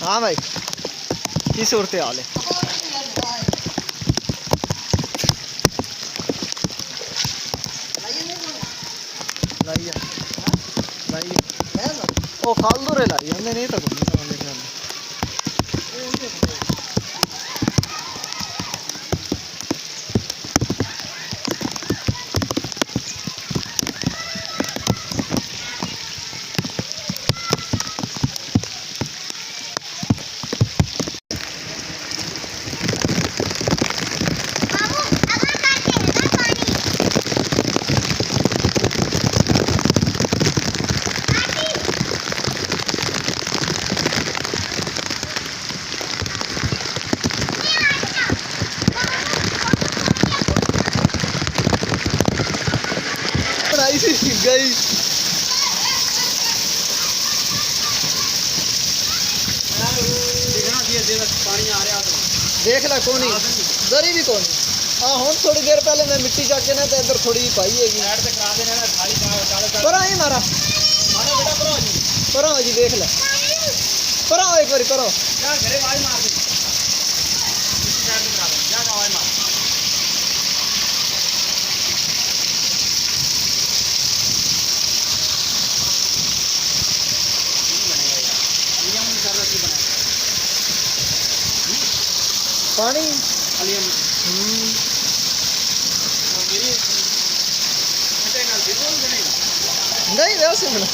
हाँ भाई की सूरत हाल है? ओ खाल दूर लाई हमने नहीं तो गई पानी आ रहा देख ला कौन दरी भी कौन हूँ थोड़ी देर पहले मैं मिट्टी चक के ना तो इधर थोड़ी जी पाई हैगी पर आई मारा पर जी देख ला पर एक बार करो पानी नहीं वैसे बना